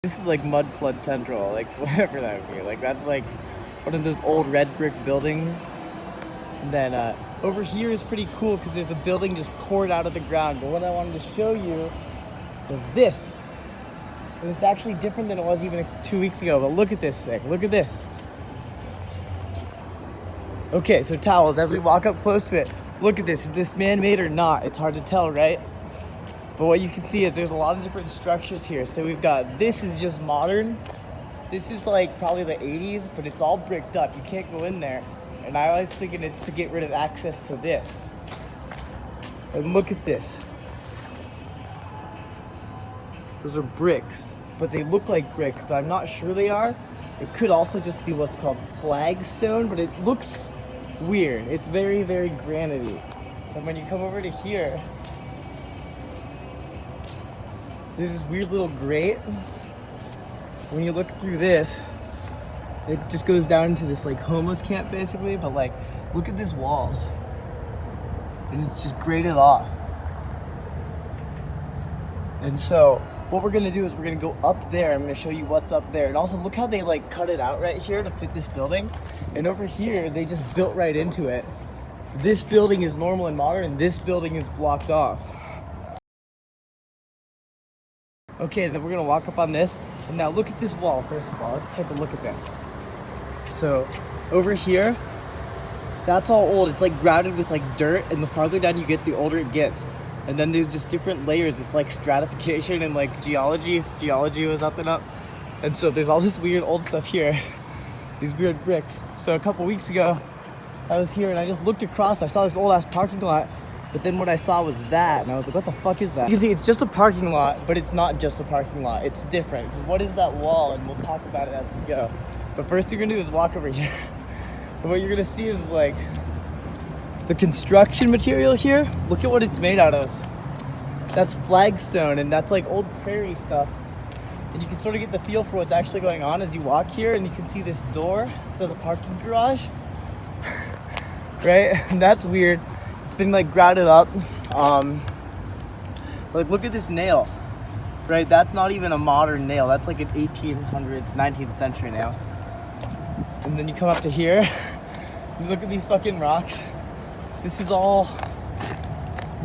This is like mud flood central, like whatever that would be. Like that's like one of those old red brick buildings. And then over here is pretty cool because there's a building just cored out of the ground. But what I wanted to show you was this. And it's actually different than it was even 2 weeks ago. But look at this thing. Look at this. Okay, so towels, as we walk up close to it, look at this. Is this man-made or not? It's hard to tell, right? But what you can see is there's a lot of different structures here. So we've got, this is just modern. This is like probably the 80s, but it's all bricked up. You can't go in there. And I was thinking it's to get rid of access to this. And look at this. Those are bricks, but they look like bricks, but I'm not sure they are. It could also just be what's called flagstone, but it looks weird. It's very, very granity. And when you come over to here, there's this weird little grate. When you look through this, it just goes down into this like homeless camp basically, but like, look at this wall. And it's just grated off. And so, what we're gonna do is we're gonna go up there. I'm gonna show you what's up there. And also look how they like cut it out right here to fit this building. And over here, they just built right into it. This building is normal and modern, and this building is blocked off. Okay, then we're gonna walk up on this. And now look at this wall, first of all. Let's take a look at this. So, over here, that's all old. It's like grouted with like dirt, and the farther down you get, the older it gets. And then there's just different layers. It's like stratification and like geology. Geology was up and up. And so there's all this weird old stuff here. These weird bricks. So a couple weeks ago, I was here and I just looked across. I saw this old ass parking lot. But then what I saw was that, and I was like, what the fuck is that? You see, it's just a parking lot, but it's not just a parking lot. It's different. Because what is that wall? And we'll talk about it as we go. But first you're gonna do is walk over here. And what you're gonna see is like, the construction material here, look at what it's made out of. That's flagstone, and that's like old prairie stuff. And you can sort of get the feel for what's actually going on as you walk here, and you can see this door to the parking garage. Right? And that's weird. It's been like grouted up. Like look at this nail. Right? That's not even a modern nail. That's like an 1800s, 19th century nail. And then you come up to here, you look at these fucking rocks. This is all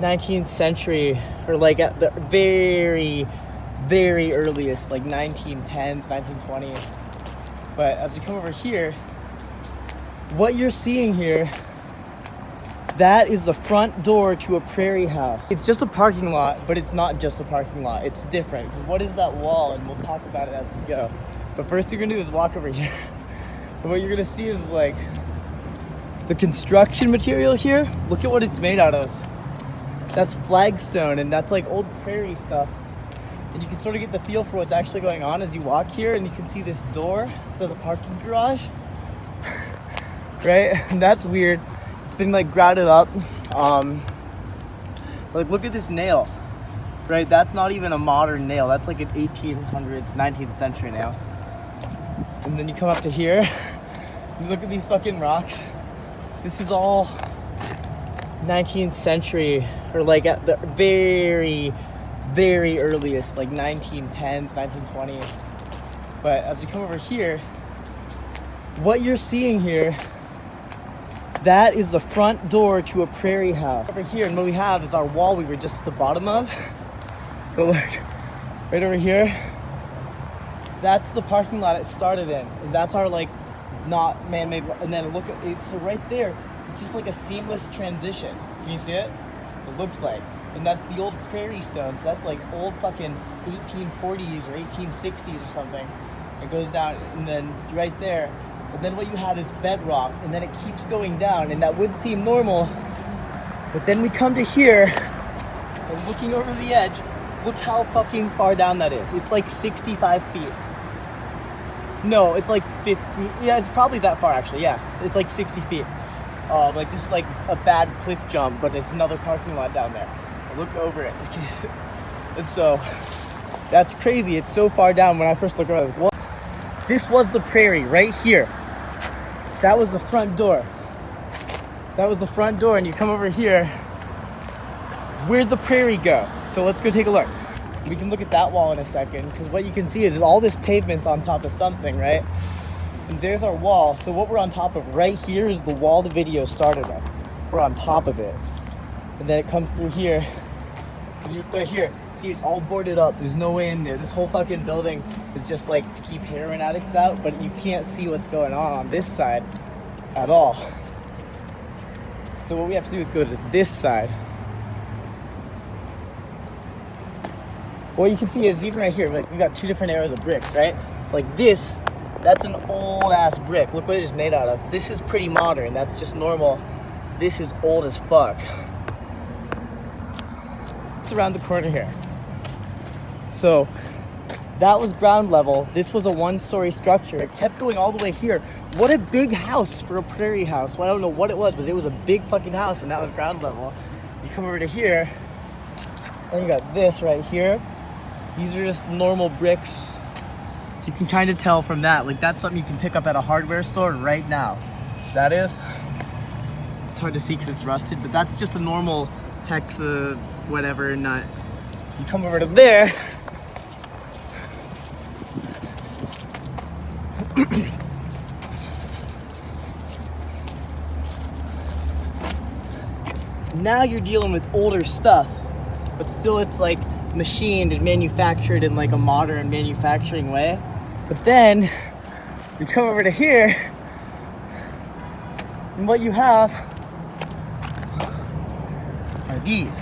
19th century, or like at the very, very earliest, like 1910s, 1920s. But as you come over here, what you're seeing here, that is the front door to a Prairie house. It's just a parking lot, but it's not just a parking lot. It's different. Because what is that wall? And we'll talk about it as we go. But first you're gonna do is walk over here. And what you're gonna see is like, the construction material here, look at what it's made out of. That's flagstone, and that's like old prairie stuff. And you can sort of get the feel for what's actually going on as you walk here, and you can see this door to the parking garage. Right? And that's weird. It's been like grouted up. Like look at this nail. Right? That's not even a modern nail. That's like an 1800s, 19th century nail. And then you come up to here, you look at these fucking rocks. This is all 19th century, or like at the very, very earliest, like 1910s, 1920s. But as we come over here, what you're seeing here, that is the front door to a Prairie house. Over here, and what we have is our wall we were just at the bottom of. So look, right over here, that's the parking lot it started in. And that's our like, not man-made, and then look at it, so right there, it's just like a seamless transition. Can you see it? It looks like. And that's the old Prairie stone, so that's like old fucking 1840s or 1860s or something. It goes down, and then right there, and then what you have is bedrock, and then it keeps going down, and that would seem normal, but then we come to here, and looking over the edge, look how fucking far down that is. It's like 65 feet. No, it's like 50. Yeah, it's probably that far actually. Yeah, it's like 60 feet. Like this is like a bad cliff jump, but it's another parking lot down there. Look over it. And so that's crazy. It's so far down. When I first looked around, I was like, what? This was the Prairie right here. That was the front door. That was the front door, and you come over here. Where'd the Prairie go? So let's go take a look. We can look at that wall in a second, because what you can see is all this pavement's on top of something, right? And there's our wall. So what we're on top of right here is the wall the video started with. We're on top of it. And then it comes through here. Right here, see, it's all boarded up. There's no way in there. This whole fucking building is just like to keep heroin addicts out, but you can't see what's going on this side at all. So what we have to do is go to this side. What you can see is even right here, like we got two different areas of bricks, right? Like this, that's an old ass brick. Look what it is made out of. This is pretty modern. That's just normal. This is old as fuck. It's around the corner here. So that was ground level. This was a one-story structure. It kept going all the way here. What a big house for a Prairie house. Well, I don't know what it was, but it was a big fucking house, and that was ground level. You come over to here, and you got this right here. These are just normal bricks. You can kind of tell from that. Like, that's something you can pick up at a hardware store right now. That is. It's hard to see because it's rusted, but that's just a normal hexa whatever nut. You come over to there. Now you're dealing with older stuff, but still it's like machined and manufactured in like a modern manufacturing way. But then you come over to here, and what you have are these.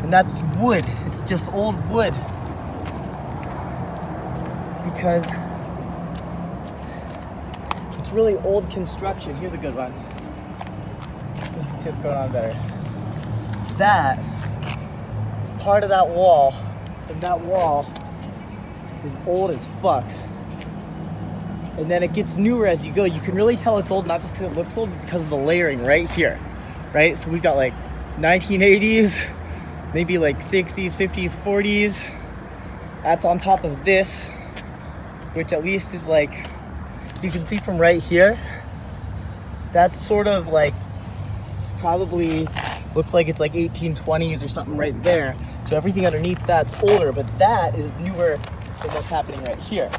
And that's wood. It's just old wood. Because it's really old construction. Here's a good one. You can see what's going on better. That is part of that wall. And that wall is old as fuck. And then it gets newer as you go. You can really tell it's old, not just because it looks old, but because of the layering right here. Right? So we've got like 1980s, maybe like 60s, 50s, 40s. That's on top of this, which at least is like, you can see from right here, that's sort of like, probably looks like it's like 1820s or something right there. So everything underneath that's older, but that is newer than what's happening right here.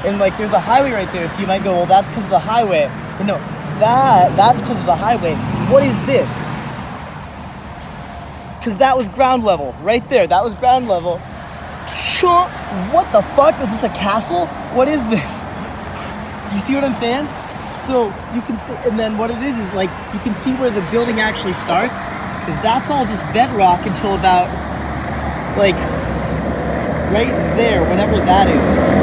And like there's a highway right there, so you might go, well, that's because of the highway. But no, that's because of the highway. What is this? Because that was ground level, right there. That was ground level. What the fuck? Is this a castle? What is this? Do you see what I'm saying? So you can see, and then what it is like, you can see where the building actually starts, because that's all just bedrock until about, like, right there, whatever that is.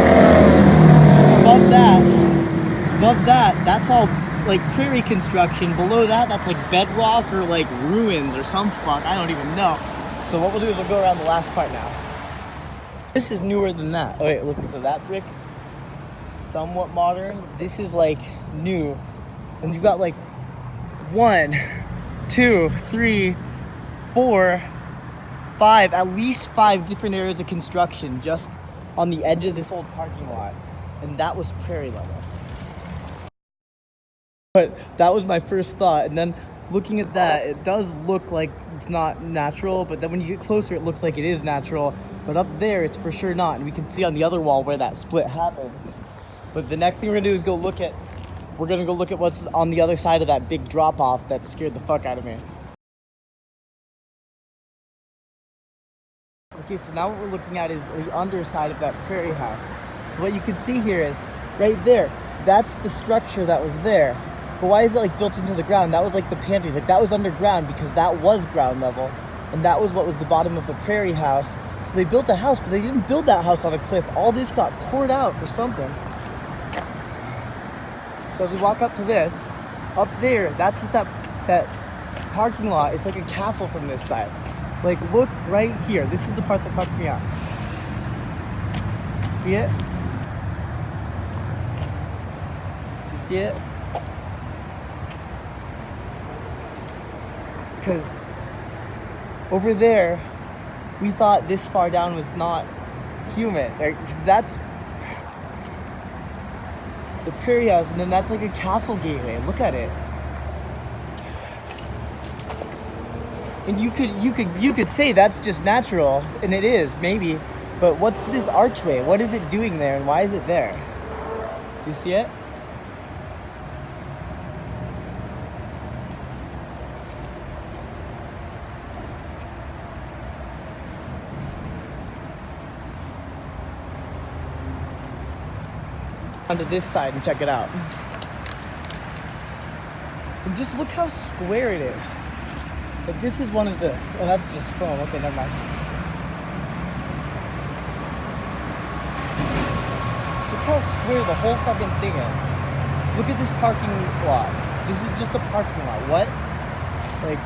Above that, that's all like prairie construction. Below that, that's like bedrock or like ruins or some fuck, I don't even know. So what we'll do is we'll go around the last part now. This is newer than that. Oh wait, look, so that brick is somewhat modern. This is like new. And you've got like 1, 2, 3, 4, 5, at least 5 different areas of construction just on the edge of this old parking lot. And that was prairie level. But that was my first thought. And then looking at that, it does look like it's not natural, but then when you get closer, it looks like it is natural. But up there, it's for sure not. And we can see on the other wall where that split happens. But the next thing we're gonna do is go look at what's on the other side of that big drop off that scared the fuck out of me. Okay, so now what we're looking at is the underside of that prairie house. So what you can see here is, right there, that's the structure that was there. But why is it like built into the ground? That was like the pantry, like that was underground because that was ground level. And that was what was the bottom of the prairie house. So they built a house, but they didn't build that house on a cliff. All this got poured out for something. So as we walk up to this, up there, that's what that parking lot, it's like a castle from this side. Like, look right here. This is the part that fucks me up. See it? Do you see it? Because over there, we thought this far down was not human. Because that's the prairie house, and then that's like a castle gateway. Look at it. And you could say that's just natural, and it is, maybe. But what's this archway? What is it doing there, and why is it there? Do you see it? Onto this side and check it out. And just look how square it is. Like, this is one of the... Oh, that's just foam. Okay, never mind. Look how square the whole fucking thing is. Look at this parking lot. This is just a parking lot. What? Like...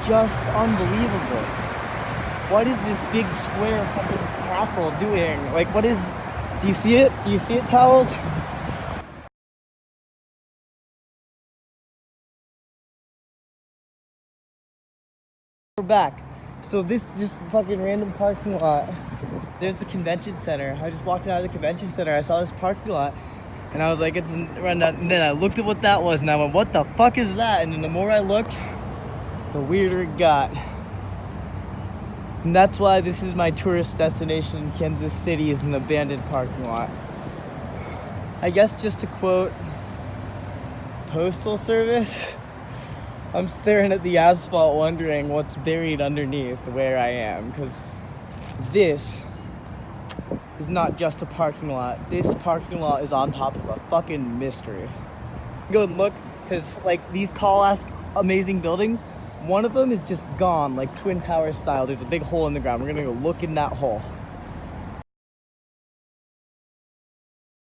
just unbelievable. What is this big square fucking castle doing? Like, what is... Do you see it? Do you see it, Towels? We're back. So this just fucking random parking lot. There's the convention center. I was just walking out of the convention center. I saw this parking lot. And I was like, it's... And then I looked at what that was, and I went, what the fuck is that? And then the more I looked, the weirder it got. And that's why this is my tourist destination in Kansas City, is an abandoned parking lot. I guess just to quote Postal Service, I'm staring at the asphalt wondering what's buried underneath where I am, because this is not just a parking lot. This parking lot is on top of a fucking mystery. Go and look, because like these tall ass amazing buildings, one of them is just gone, like Twin Tower style. There's a big hole in the ground. We're gonna go look in that hole.